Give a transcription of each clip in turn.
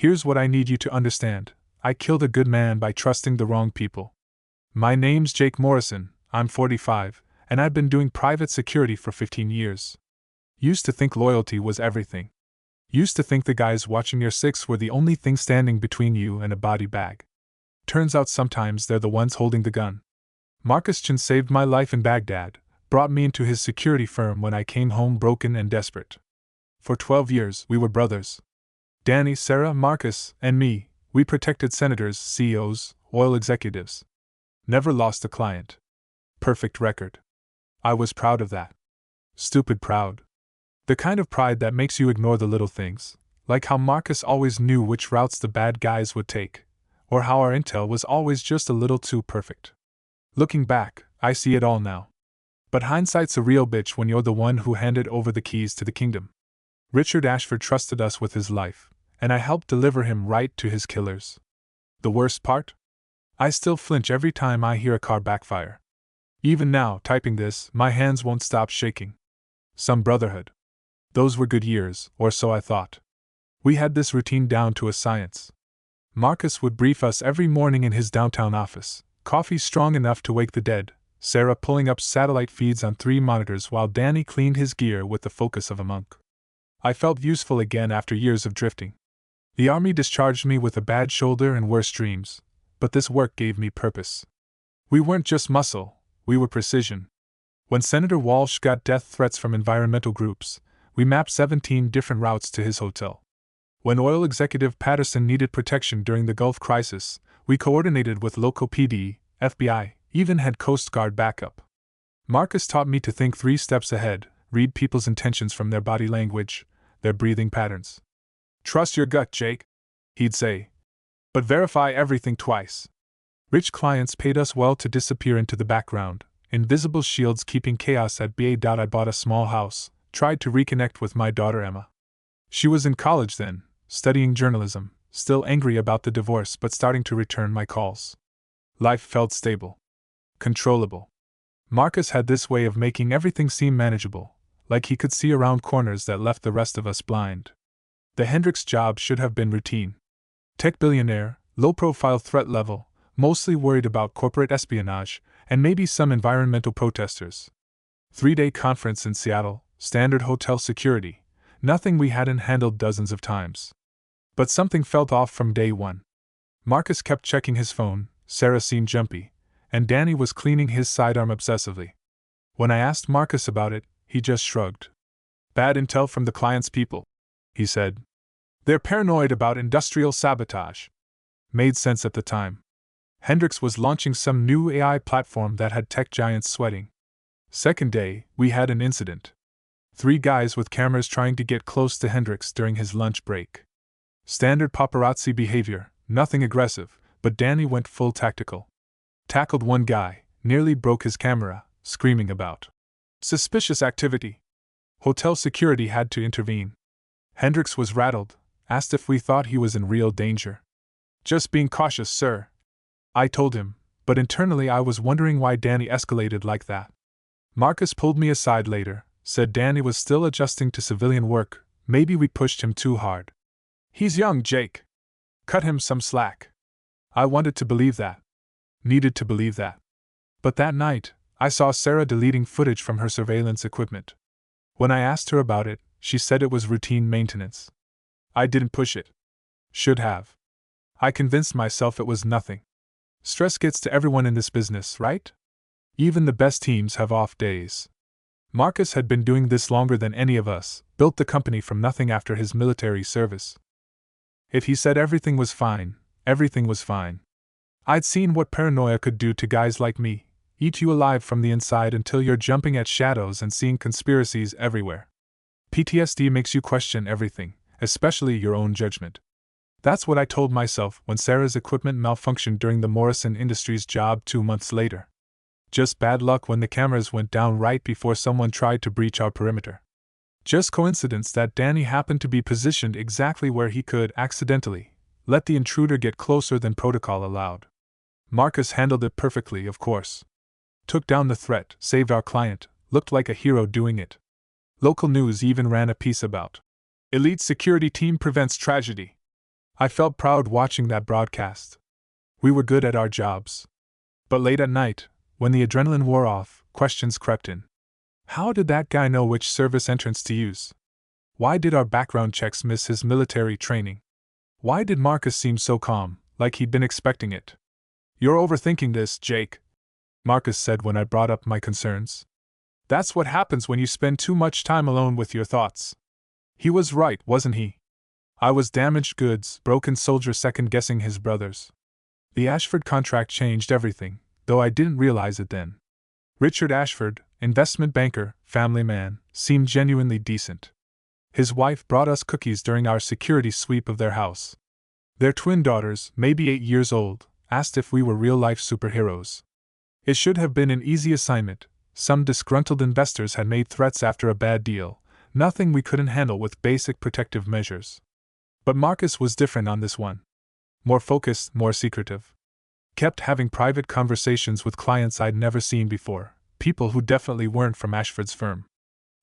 Here's what I need you to understand. I killed a good man by trusting the wrong people. My name's Jake Morrison, I'm 45, and I've been doing private security for 15 years. Used to think loyalty was everything. Used to think the guys watching your six were the only thing standing between you and a body bag. Turns out sometimes they're the ones holding the gun. Marcus Chin saved my life in Baghdad, brought me into his security firm when I came home broken and desperate. For 12 years, we were brothers. Danny, Sarah, Marcus, and me, we protected senators, CEOs, oil executives. Never lost a client. Perfect record. I was proud of that. Stupid proud. The kind of pride that makes you ignore the little things, like how Marcus always knew which routes the bad guys would take, or how our intel was always just a little too perfect. Looking back, I see it all now. But hindsight's a real bitch when you're the one who handed over the keys to the kingdom. Richard Ashford trusted us with his life, and I helped deliver him right to his killers. The worst part? I still flinch every time I hear a car backfire. Even now, typing this, my hands won't stop shaking. Some brotherhood. Those were good years, or so I thought. We had this routine down to a science. Marcus would brief us every morning in his downtown office, coffee strong enough to wake the dead, Sarah pulling up satellite feeds on 3 monitors while Danny cleaned his gear with the focus of a monk. I felt useful again after years of drifting. The army discharged me with a bad shoulder and worse dreams, but this work gave me purpose. We weren't just muscle, we were precision. When Senator Walsh got death threats from environmental groups, we mapped 17 different routes to his hotel. When oil executive Patterson needed protection during the Gulf crisis, we coordinated with local PD, FBI, even had Coast Guard backup. Marcus taught me to think 3 steps ahead, read people's intentions from their body language, their breathing patterns. Trust your gut, Jake, he'd say. But verify everything twice. Rich clients paid us well to disappear into the background, invisible shields keeping chaos at bay. I bought a small house, tried to reconnect with my daughter Emma. She was in college then, studying journalism, still angry about the divorce but starting to return my calls. Life felt stable. Controllable. Marcus had this way of making everything seem manageable, like he could see around corners that left the rest of us blind. The Hendricks job should have been routine. Tech billionaire, low-profile threat level, mostly worried about corporate espionage, and maybe some environmental protesters. 3-day conference in Seattle, standard hotel security, nothing we hadn't handled dozens of times. But something felt off from day one. Marcus kept checking his phone, Sarah seemed jumpy, and Danny was cleaning his sidearm obsessively. When I asked Marcus about it, he just shrugged. Bad intel from the client's people, he said. They're paranoid about industrial sabotage. Made sense at the time. Hendricks was launching some new AI platform that had tech giants sweating. Second day, we had an incident. 3 guys with cameras trying to get close to Hendricks during his lunch break. Standard paparazzi behavior, nothing aggressive, but Danny went full tactical. Tackled one guy, nearly broke his camera, screaming about suspicious activity. Hotel security had to intervene. Hendricks was rattled, asked if we thought he was in real danger. Just being cautious, sir, I told him, but internally I was wondering why Danny escalated like that. Marcus pulled me aside later, said Danny was still adjusting to civilian work, maybe we pushed him too hard. He's young, Jake. Cut him some slack. I wanted to believe that. Needed to believe that. But that night, I saw Sarah deleting footage from her surveillance equipment. When I asked her about it, she said it was routine maintenance. I didn't push it. Should have. I convinced myself it was nothing. Stress gets to everyone in this business, right? Even the best teams have off days. Marcus had been doing this longer than any of us, built the company from nothing after his military service. If he said everything was fine, everything was fine. I'd seen what paranoia could do to guys like me, eat you alive from the inside until you're jumping at shadows and seeing conspiracies everywhere. PTSD makes you question everything, especially your own judgment. That's what I told myself when Sarah's equipment malfunctioned during the Morrison Industries job 2 months later. Just bad luck when the cameras went down right before someone tried to breach our perimeter. Just coincidence that Danny happened to be positioned exactly where he could, accidentally, let the intruder get closer than protocol allowed. Marcus handled it perfectly, of course. Took down the threat, saved our client, looked like a hero doing it. Local news even ran a piece about elite security team prevents tragedy. I felt proud watching that broadcast. We were good at our jobs. But late at night, when the adrenaline wore off, questions crept in. How did that guy know which service entrance to use? Why did our background checks miss his military training? Why did Marcus seem so calm, like he'd been expecting it? "You're overthinking this, Jake," Marcus said when I brought up my concerns. "That's what happens when you spend too much time alone with your thoughts." He was right, wasn't he? I was damaged goods, broken soldier second-guessing his brothers. The Ashford contract changed everything, though I didn't realize it then. Richard Ashford, investment banker, family man, seemed genuinely decent. His wife brought us cookies during our security sweep of their house. Their twin daughters, maybe 8 years old, asked if we were real-life superheroes. It should have been an easy assignment. Some disgruntled investors had made threats after a bad deal, nothing we couldn't handle with basic protective measures. But Marcus was different on this one. More focused, more secretive. Kept having private conversations with clients I'd never seen before, people who definitely weren't from Ashford's firm.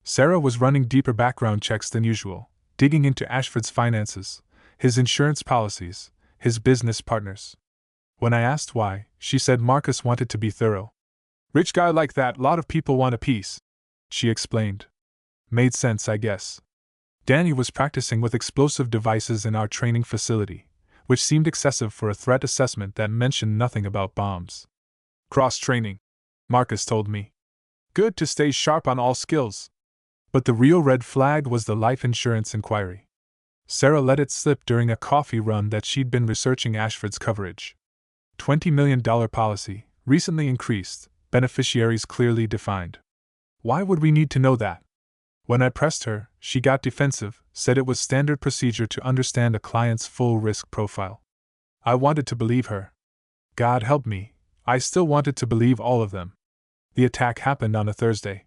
Sarah was running deeper background checks than usual, digging into Ashford's finances, his insurance policies, his business partners. When I asked why, she said Marcus wanted to be thorough. "Rich guy like that, lot of people want a piece," she explained. Made sense, I guess. Danny was practicing with explosive devices in our training facility, which seemed excessive for a threat assessment that mentioned nothing about bombs. "Cross-training," Marcus told me. "Good to stay sharp on all skills." But the real red flag was the life insurance inquiry. Sarah let it slip during a coffee run that she'd been researching Ashford's coverage. $20 million policy, recently increased, beneficiaries clearly defined. Why would we need to know that? When I pressed her, she got defensive, said it was standard procedure to understand a client's full risk profile. I wanted to believe her. God help me, I still wanted to believe all of them. The attack happened on a Thursday.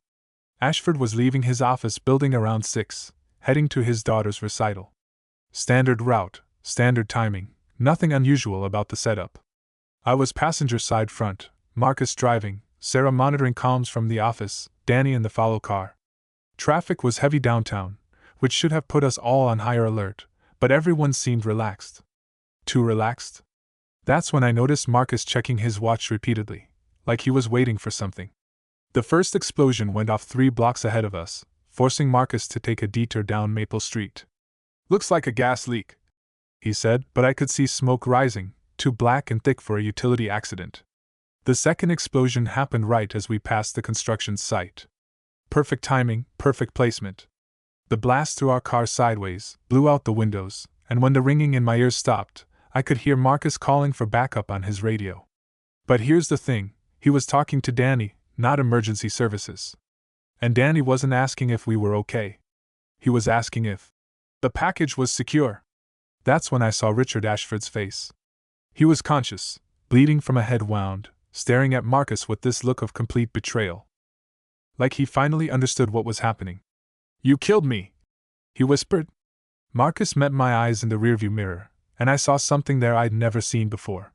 Ashford was leaving his office building around 6, heading to his daughter's recital. Standard route, standard timing, nothing unusual about the setup. I was passenger side front, Marcus driving, Sarah monitoring comms from the office, Danny in the follow car. Traffic was heavy downtown, which should have put us all on higher alert, but everyone seemed relaxed. Too relaxed? That's when I noticed Marcus checking his watch repeatedly, like he was waiting for something. The first explosion went off 3 blocks ahead of us, forcing Marcus to take a detour down Maple Street. "Looks like a gas leak," he said, but I could see smoke rising, too black and thick for a utility accident. The second explosion happened right as we passed the construction site. Perfect timing, perfect placement. The blast threw our car sideways, blew out the windows, and when the ringing in my ears stopped, I could hear Marcus calling for backup on his radio. But here's the thing, he was talking to Danny, not emergency services. And Danny wasn't asking if we were okay. He was asking if the package was secure. That's when I saw Richard Ashford's face. He was conscious, bleeding from a head wound, staring at Marcus with this look of complete betrayal. Like he finally understood what was happening. "You killed me," he whispered. Marcus met my eyes in the rearview mirror, and I saw something there I'd never seen before.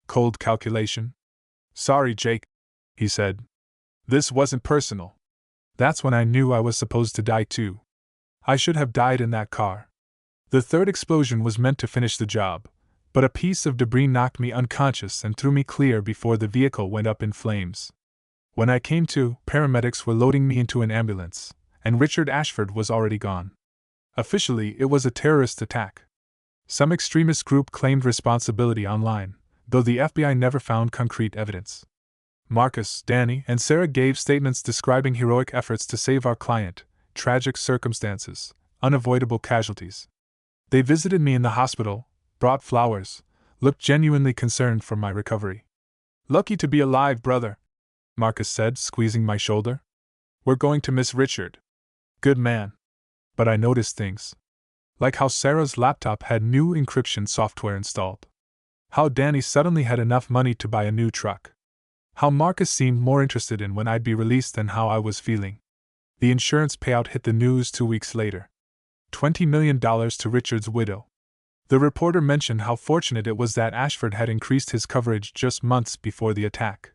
Cold calculation. "Sorry, Jake," he said. "This wasn't personal." That's when I knew I was supposed to die too. I should have died in that car. The third explosion was meant to finish the job, but a piece of debris knocked me unconscious and threw me clear before the vehicle went up in flames. When I came to, paramedics were loading me into an ambulance, and Richard Ashford was already gone. Officially, it was a terrorist attack. Some extremist group claimed responsibility online, though the FBI never found concrete evidence. Marcus, Danny, and Sarah gave statements describing heroic efforts to save our client, tragic circumstances, unavoidable casualties. They visited me in the hospital, brought flowers, looked genuinely concerned for my recovery. "Lucky to be alive, brother," Marcus said, squeezing my shoulder. "We're going to miss Richard. Good man." But I noticed things. Like how Sarah's laptop had new encryption software installed. How Danny suddenly had enough money to buy a new truck. How Marcus seemed more interested in when I'd be released than how I was feeling. The insurance payout hit the news 2 weeks later. $20 million to Richard's widow. The reporter mentioned how fortunate it was that Ashford had increased his coverage just months before the attack.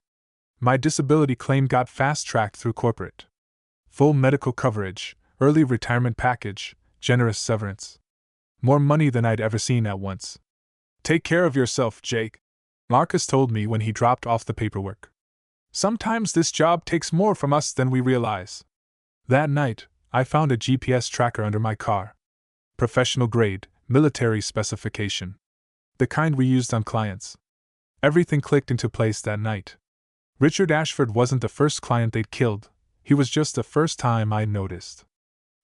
My disability claim got fast-tracked through corporate. Full medical coverage, early retirement package, generous severance. More money than I'd ever seen at once. "Take care of yourself, Jake," Marcus told me when he dropped off the paperwork. "Sometimes this job takes more from us than we realize." That night, I found a GPS tracker under my car. Professional grade, military specification. The kind we used on clients. Everything clicked into place that night. Richard Ashford wasn't the first client they'd killed, he was just the first time I noticed.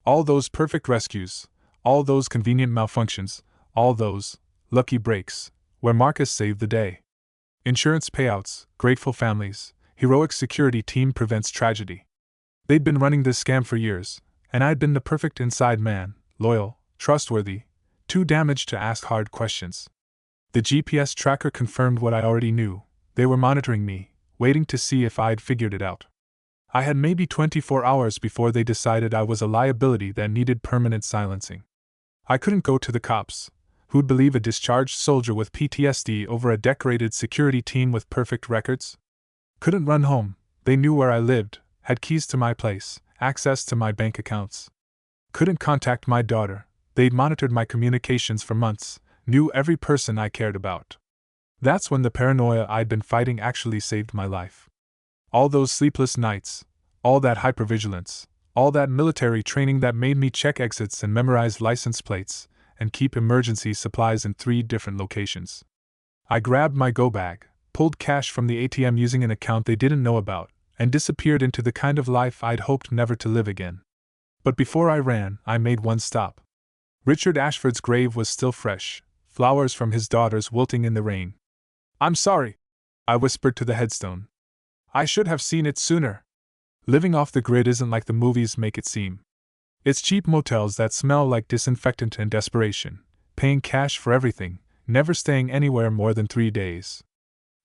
All those perfect rescues, all those convenient malfunctions, all those lucky breaks, where Marcus saved the day. Insurance payouts, grateful families, heroic security team prevents tragedy. They'd been running this scam for years, and I'd been the perfect inside man, loyal, trustworthy, too damaged to ask hard questions. The GPS tracker confirmed what I already knew. They were monitoring me, waiting to see if I'd figured it out. I had maybe 24 hours before they decided I was a liability that needed permanent silencing. I couldn't go to the cops. Who'd believe a discharged soldier with PTSD over a decorated security team with perfect records? Couldn't run home. They knew where I lived, had keys to my place, access to my bank accounts. Couldn't contact my daughter. They'd monitored my communications for months, knew every person I cared about. That's when the paranoia I'd been fighting actually saved my life. All those sleepless nights, all that hypervigilance, all that military training that made me check exits and memorize license plates, and keep emergency supplies in 3 different locations. I grabbed my go bag, pulled cash from the ATM using an account they didn't know about, and disappeared into the kind of life I'd hoped never to live again. But before I ran, I made one stop. Richard Ashford's grave was still fresh, flowers from his daughters wilting in the rain. "I'm sorry," I whispered to the headstone. "I should have seen it sooner." Living off the grid isn't like the movies make it seem. It's cheap motels that smell like disinfectant and desperation, paying cash for everything, never staying anywhere more than 3 days.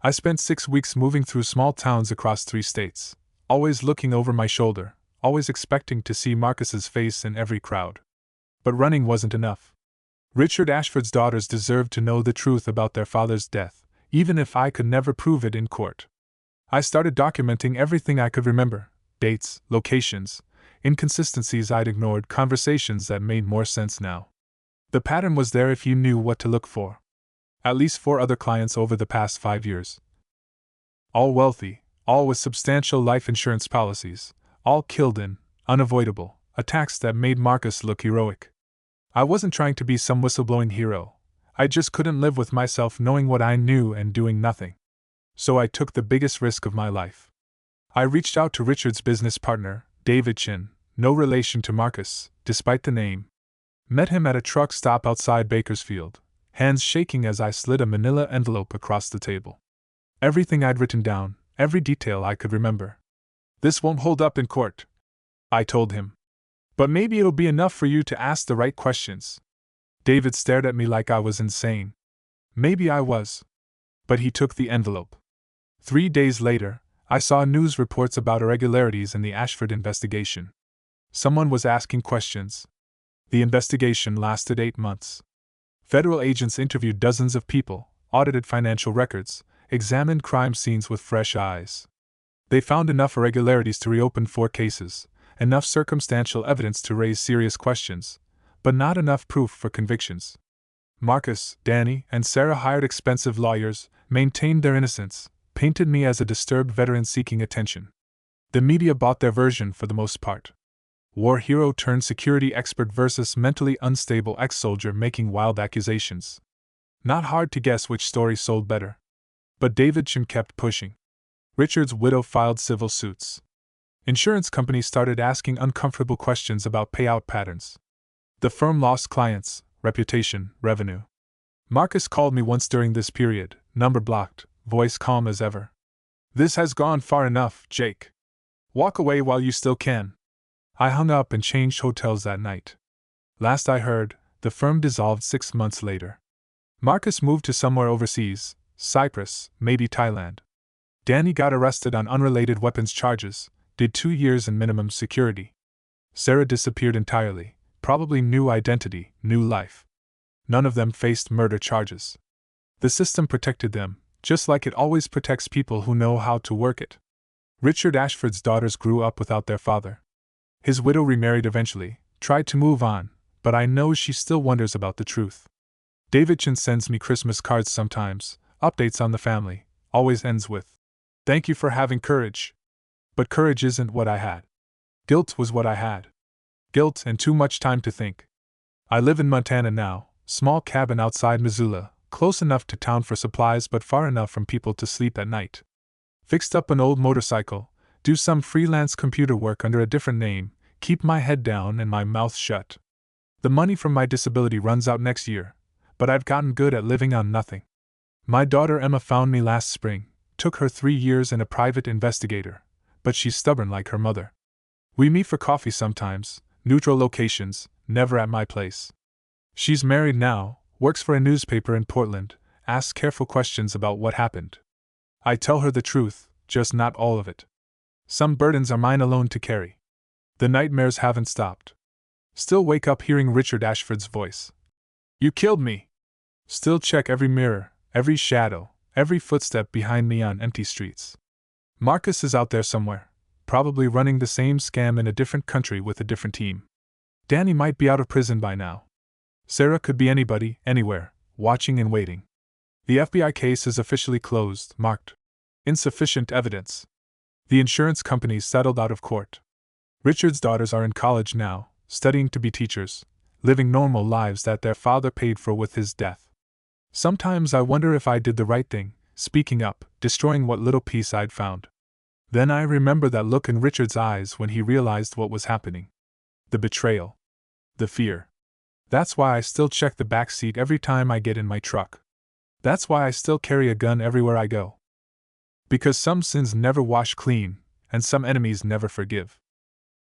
I spent 6 weeks moving through small towns across 3 states, always looking over my shoulder, always expecting to see Marcus's face in every crowd. But running wasn't enough. Richard Ashford's daughters deserved to know the truth about their father's death, even if I could never prove it in court. I started documenting everything I could remember: dates, locations, inconsistencies I'd ignored, conversations that made more sense now. The pattern was there if you knew what to look for. At least 4 other clients over the past 5 years. All wealthy, all with substantial life insurance policies, all killed in unavoidable attacks that made Marcus look heroic. I wasn't trying to be some whistleblowing hero. I just couldn't live with myself knowing what I knew and doing nothing. So I took the biggest risk of my life. I reached out to Richard's business partner, David Chin, no relation to Marcus, despite the name. Met him at a truck stop outside Bakersfield, hands shaking as I slid a manila envelope across the table. Everything I'd written down, every detail I could remember. "This won't hold up in court," I told him. "But maybe it'll be enough for you to ask the right questions." David stared at me like I was insane. Maybe I was. But he took the envelope. 3 days later, I saw news reports about irregularities in the Ashford investigation. Someone was asking questions. The investigation lasted 8 months. Federal agents interviewed dozens of people, audited financial records, examined crime scenes with fresh eyes. They found enough irregularities to reopen 4 cases, enough circumstantial evidence to raise serious questions, but not enough proof for convictions. Marcus, Danny, and Sarah hired expensive lawyers, maintained their innocence, painted me as a disturbed veteran seeking attention. The media bought their version for the most part. War hero turned security expert versus mentally unstable ex-soldier making wild accusations. Not hard to guess which story sold better. But David Chin kept pushing. Richard's widow filed civil suits. Insurance companies started asking uncomfortable questions about payout patterns. The firm lost clients, reputation, revenue. Marcus called me once during this period, number blocked, voice calm as ever. "This has gone far enough, Jake. Walk away while you still can." I hung up and changed hotels that night. Last I heard, the firm dissolved 6 months later. Marcus moved to somewhere overseas, Cyprus, maybe Thailand. Danny got arrested on unrelated weapons charges, did 2 years in minimum security. Sarah disappeared entirely, probably new identity, new life. None of them faced murder charges. The system protected them, just like it always protects people who know how to work it. Richard Ashford's daughters grew up without their father. His widow remarried eventually, tried to move on, but I know she still wonders about the truth. Davidson sends me Christmas cards sometimes, updates on the family, always ends with, "Thank you for having courage." But courage isn't what I had. Guilt was what I had. Guilt and too much time to think. I live in Montana now, small cabin outside Missoula, close enough to town for supplies but far enough from people to sleep at night. Fixed up an old motorcycle, do some freelance computer work under a different name, keep my head down and my mouth shut. The money from my disability runs out next year, but I've gotten good at living on nothing. My daughter Emma found me last spring, took her 3 years and a private investigator, but she's stubborn like her mother. We meet for coffee sometimes, neutral locations, never at my place. She's married now, works for a newspaper in Portland, asks careful questions about what happened. I tell her the truth, just not all of it. Some burdens are mine alone to carry. The nightmares haven't stopped. Still wake up hearing Richard Ashford's voice. "You killed me!" Still check every mirror, every shadow, every footstep behind me on empty streets. Marcus is out there somewhere, probably running the same scam in a different country with a different team. Danny might be out of prison by now. Sarah could be anybody, anywhere, watching and waiting. The FBI case is officially closed, marked insufficient evidence. The insurance companies settled out of court. Richard's daughters are in college now, studying to be teachers, living normal lives that their father paid for with his death. Sometimes I wonder if I did the right thing, speaking up, destroying what little peace I'd found. Then I remember that look in Richard's eyes when he realized what was happening. The betrayal. The fear. That's why I still check the back seat every time I get in my truck. That's why I still carry a gun everywhere I go. Because some sins never wash clean, and some enemies never forgive.